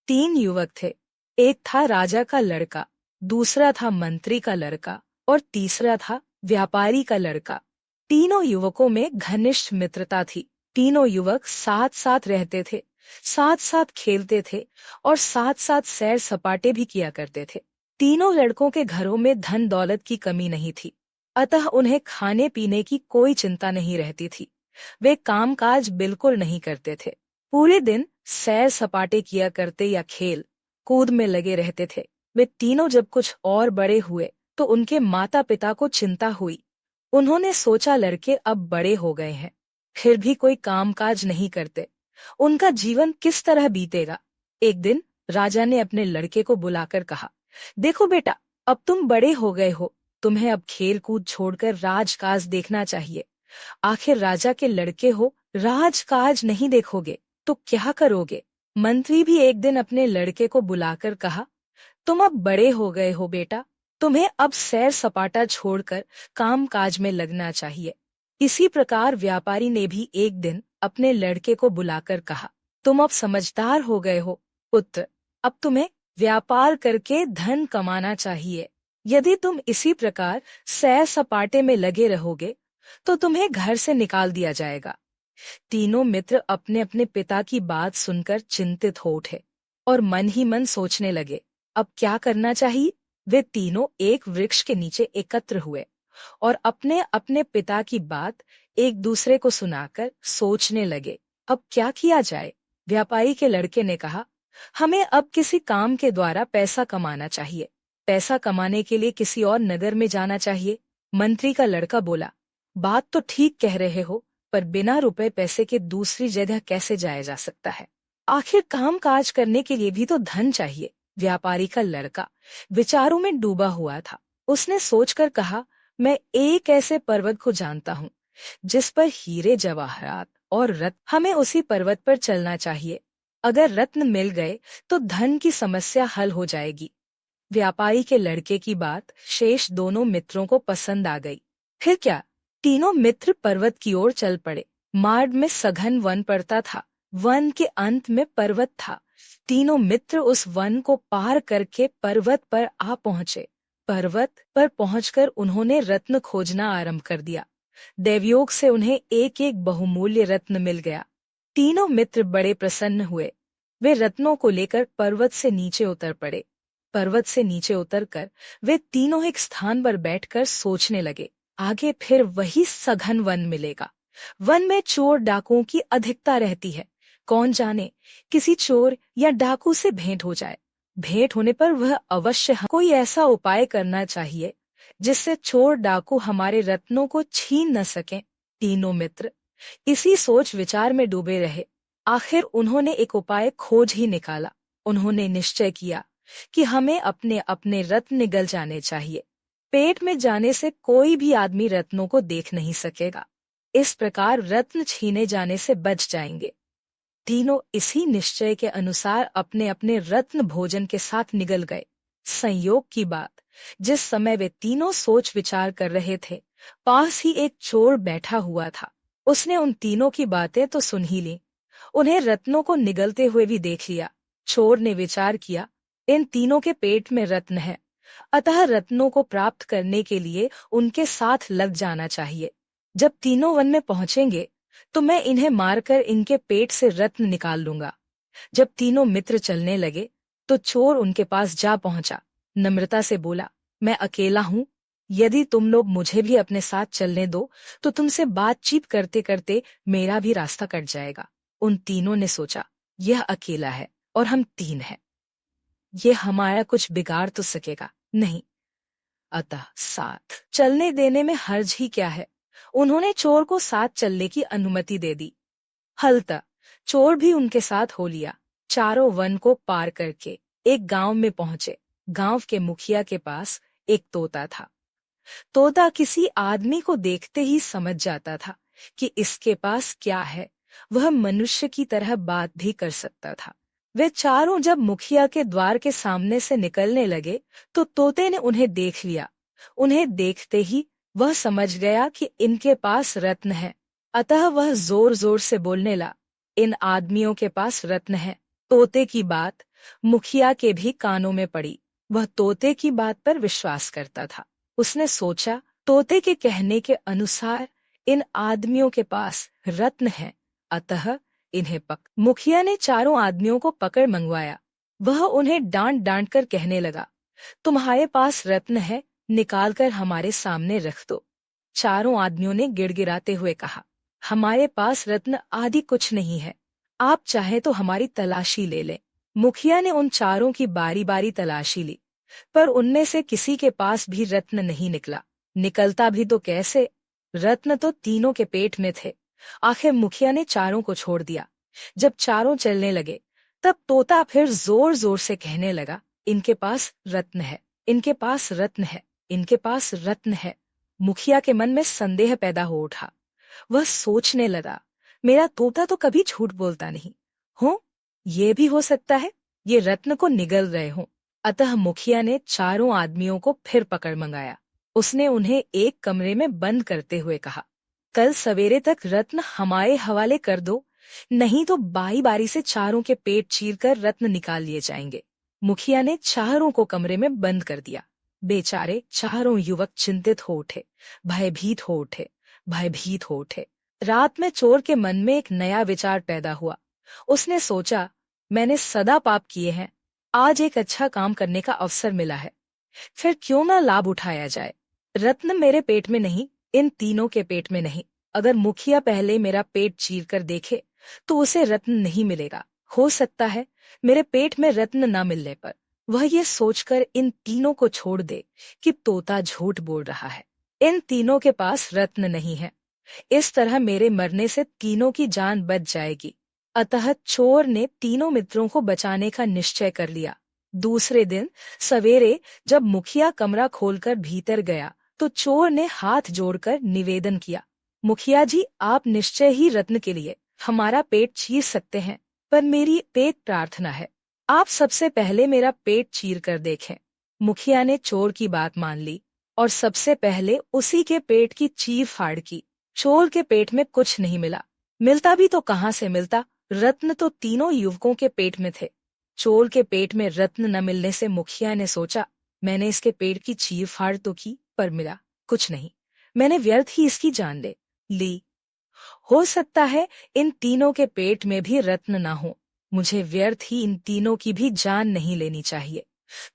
तीन युवक थे। एक था राजा का लड़का, दूसरा था मंत्री का लड़का और तीसरा था व्यापारी का लड़का। तीनों युवकों में घनिष्ठ मित्रता थी। तीनों युवक साथ साथ रहते थे, साथ साथ खेलते थे और साथ साथ सैर सपाटे भी किया करते थे। तीनों लड़कों के घरों में धन दौलत की कमी नहीं थी, अतः उन्हें खाने पीने की कोई चिंता नहीं रहती थी। वे कामकाज बिल्कुल नहीं करते थे। पूरे दिन सैर सपाटे किया करते या खेल कूद में लगे रहते थे। वे तीनों जब कुछ और बड़े हुए तो उनके माता पिता को चिंता हुई। उन्होंने सोचा लड़के अब बड़े हो गए हैं, फिर भी कोई कामकाज नहीं करते, उनका जीवन किस तरह बीतेगा। एक दिन राजा ने अपने लड़के को बुलाकर कहा, देखो बेटा, अब तुम बड़े हो गए हो, तुम्हें अब खेल कूद छोड़कर राजकाज देखना चाहिए। आखिर राजा के लड़के हो, राजकाज नहीं देखोगे तो क्या करोगे। मंत्री भी एक दिन अपने लड़के को बुलाकर कहा, तुम अब बड़े हो गए हो बेटा, तुम्हें अब सैर सपाटा छोड़कर काम काज में लगना चाहिए। इसी प्रकार व्यापारी ने भी एक दिन अपने लड़के को बुलाकर कहा, तुम अब समझदार हो गए हो पुत्र, अब तुम्हें व्यापार करके धन कमाना चाहिए। यदि तुम इसी प्रकार सैर सपाटे में लगे रहोगे तो तुम्हें घर से निकाल दिया जाएगा। तीनों मित्र अपने अपने पिता की बात सुनकर चिंतित हो उठे और मन ही मन सोचने लगे, अब क्या करना चाहिए। वे तीनों एक वृक्ष के नीचे एकत्र हुए और अपने अपने पिता की बात एक दूसरे को सुनाकर सोचने लगे, अब क्या किया जाए। व्यापारी के लड़के ने कहा, हमें अब किसी काम के द्वारा पैसा कमाना चाहिए, पैसा कमाने के लिए किसी और नगर में जाना चाहिए। मंत्री का लड़का बोला, बात तो ठीक कह रहे हो, पर बिना रुपए पैसे के दूसरी जगह कैसे जाया जा सकता है। आखिर काम काज करने के लिए भी तो धन चाहिए। व्यापारी का लड़का विचारों में डूबा हुआ था। उसने सोचकर कहा, मैं एक ऐसे पर्वत को जानता हूँ जिस पर हीरे जवाहरात और रत्न, हमें उसी पर्वत पर चलना चाहिए। अगर रत्न मिल गए तो धन की समस्या हल हो जाएगी। व्यापारी के लड़के की बात शेष दोनों मित्रों को पसंद आ गई। फिर क्या, तीनों मित्र पर्वत की ओर चल पड़े। मार्ग में सघन वन पड़ता था, वन के अंत में पर्वत था। तीनों मित्र उस वन को पार करके पर्वत पर आ पहुंचे। पर्वत पर पहुंचकर उन्होंने रत्न खोजना आरंभ कर दिया। दैवयोग से उन्हें एक एक बहुमूल्य रत्न मिल गया। तीनों मित्र बड़े प्रसन्न हुए। वे रत्नों को लेकर पर्वत से नीचे उतर पड़े। पर्वत से नीचे उतरकर वे तीनों एक स्थान पर बैठकर सोचने लगे, आगे फिर वही सघन वन मिलेगा। वन में चोर डाकुओं की अधिकता रहती है, कौन जाने किसी चोर या डाकू से भेंट हो जाए। भेंट होने पर वह अवश्य कोई ऐसा उपाय करना चाहिए जिससे चोर डाकू हमारे रत्नों को छीन न सकें। तीनों मित्र इसी सोच विचार में डूबे रहे। आखिर उन्होंने एक उपाय खोज ही निकाला। उन्होंने निश्चय किया कि हमें अपने अपने रत्न निगल जाने चाहिए। पेट में जाने से कोई भी आदमी रत्नों को देख नहीं सकेगा। इस प्रकार रत्न छीने जाने से बच जाएंगे। तीनों इसी निश्चय के अनुसार अपने अपने रत्न भोजन के साथ निगल गए। संयोग की बात, जिस समय वे तीनों सोच विचार कर रहे थे, पास ही एक चोर बैठा हुआ था। उसने उन तीनों की बातें तो सुन ही ली, उन्हें रत्नों को निगलते हुए भी देख लिया। चोर ने विचार किया, इन तीनों के पेट में रत्न है, अतः रत्नों को प्राप्त करने के लिए उनके साथ लग जाना चाहिए। जब तीनों वन में पहुंचेंगे तो मैं इन्हें मारकर इनके पेट से रत्न निकाल लूंगा। जब तीनों मित्र चलने लगे तो चोर उनके पास जा पहुंचा। नम्रता से बोला, मैं अकेला हूँ, यदि तुम लोग मुझे भी अपने साथ चलने दो तो तुमसे बातचीत करते करते मेरा भी रास्ता कट जाएगा। उन तीनों ने सोचा, यह अकेला है और हम तीन हैं, ये हमारा कुछ बिगाड़ तो सकेगा नहीं, अतः साथ चलने देने में हर्ज ही क्या है। उन्होंने चोर को साथ चलने की अनुमति दे दी। हलता चोर भी उनके साथ हो लिया। चारों वन को पार करके एक गांव में पहुंचे। गांव के मुखिया के पास एक तोता था। तोता किसी आदमी को देखते ही समझ जाता था कि इसके पास क्या है। वह मनुष्य की तरह बात भी कर सकता था। वे चारों जब मुखिया के द्वार के सामने से निकलने लगे तो तोते ने उन्हें देख लिया। उन्हें देखते ही वह समझ गया कि इनके पास रत्न है, अतः वह जोर जोर से बोलने लगा, इन आदमियों के पास रत्न है तोते की बात मुखिया के भी कानों में पड़ी। वह तोते की बात पर विश्वास करता था। उसने सोचा, तोते के कहने के अनुसार इन आदमियों के पास रत्न है, अतः इन्हें मुखिया ने चारों आदमियों को पकड़ मंगवाया। वह उन्हें डांट डांट कर कहने लगा, तुम्हारे पास रत्न है, निकाल कर हमारे सामने रख दो। चारों आदमियों ने गिड़गिड़ाते हुए कहा, हमारे पास रत्न आदि कुछ नहीं है, आप चाहे तो हमारी तलाशी ले लें। मुखिया ने उन चारों की बारी बारी तलाशी ली, पर उनमें से किसी के पास भी रत्न नहीं निकला। निकलता भी तो कैसे, रत्न तो तीनों के पेट में थे। आखिर मुखिया ने चारों को छोड़ दिया। जब चारों चलने लगे, तब तोता फिर जोर जोर से कहने लगा, इनके पास रत्न है, इनके पास रत्न है, इनके पास रत्न है। मुखिया के मन में संदेह पैदा हो उठा। वह सोचने लगा, मेरा तोता तो कभी झूठ बोलता नहीं हो, ये भी हो सकता है ये रत्न को निगल रहे हों। अतः मुखिया ने चारों आदमियों को फिर पकड़ मंगाया। उसने उन्हें एक कमरे में बंद करते हुए कहा, कल सवेरे तक रत्न हमारे हवाले कर दो, नहीं तो बारी बारी से चारों के पेट चीरकर रत्न निकाल लिए जाएंगे। मुखिया ने चारों को कमरे में बंद कर दिया। बेचारे चारों युवक चिंतित हो उठे, भयभीत हो उठे, भयभीत हो उठे। रात में चोर के मन में एक नया विचार पैदा हुआ। उसने सोचा, मैंने सदा पाप किए हैं, आज एक अच्छा काम करने का अवसर मिला है, फिर क्यों ना लाभ उठाया जाए। रत्न मेरे पेट में नहीं, इन तीनों के पेट में नहीं। अगर मुखिया पहले मेरा पेट चीर कर देखे तो उसे रत्न नहीं मिलेगा। हो सकता है मेरे पेट में रत्न न मिलने पर वह ये सोचकर इन तीनों को छोड़ दे कि तोता झूठ बोल रहा है, इन तीनों के पास रत्न नहीं है। इस तरह मेरे मरने से तीनों की जान बच जाएगी। अतः चोर ने तीनों मित्रों को बचाने का निश्चय कर लिया। दूसरे दिन सवेरे जब मुखिया कमरा खोलकर भीतर गया तो चोर ने हाथ जोड़कर निवेदन किया, मुखिया जी, आप निश्चय ही रत्न के लिए हमारा पेट चीर सकते हैं, पर मेरी एक प्रार्थना है, आप सबसे पहले मेरा पेट चीर कर देखें। मुखिया ने चोर की बात मान ली और सबसे पहले उसी के पेट की चीर फाड़ की। चोर के पेट में कुछ नहीं मिला, मिलता भी तो कहाँ से मिलता, रत्न तो तीनों युवकों के पेट में थे। चोर के पेट में रत्न न मिलने से मुखिया ने सोचा, मैंने इसके पेट की चीर फाड़ तो की, पर मिला कुछ नहीं, मैंने व्यर्थ ही इसकी जान ले ली। हो सकता है इन तीनों के पेट में भी रत्न ना हो, मुझे व्यर्थ ही इन तीनों की भी जान नहीं लेनी चाहिए।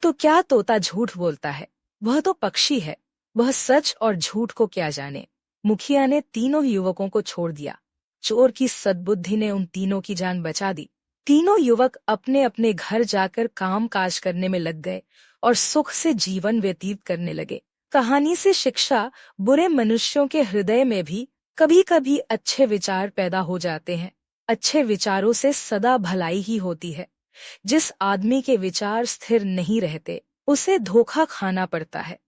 तो क्या तोता झूठ बोलता है, वह तो पक्षी है, वह सच और झूठ को क्या जाने। मुखिया ने तीनों युवकों को छोड़ दिया। चोर की सद्बुद्धि ने उन तीनों की जान बचा दी। तीनों युवक अपने अपने घर जाकर काम काज करने में लग गए और सुख से जीवन व्यतीत करने लगे। कहानी से शिक्षा, बुरे मनुष्यों के हृदय में भी कभी कभी अच्छे विचार पैदा हो जाते हैं। अच्छे विचारों से सदा भलाई ही होती है। जिस आदमी के विचार स्थिर नहीं रहते, उसे धोखा खाना पड़ता है।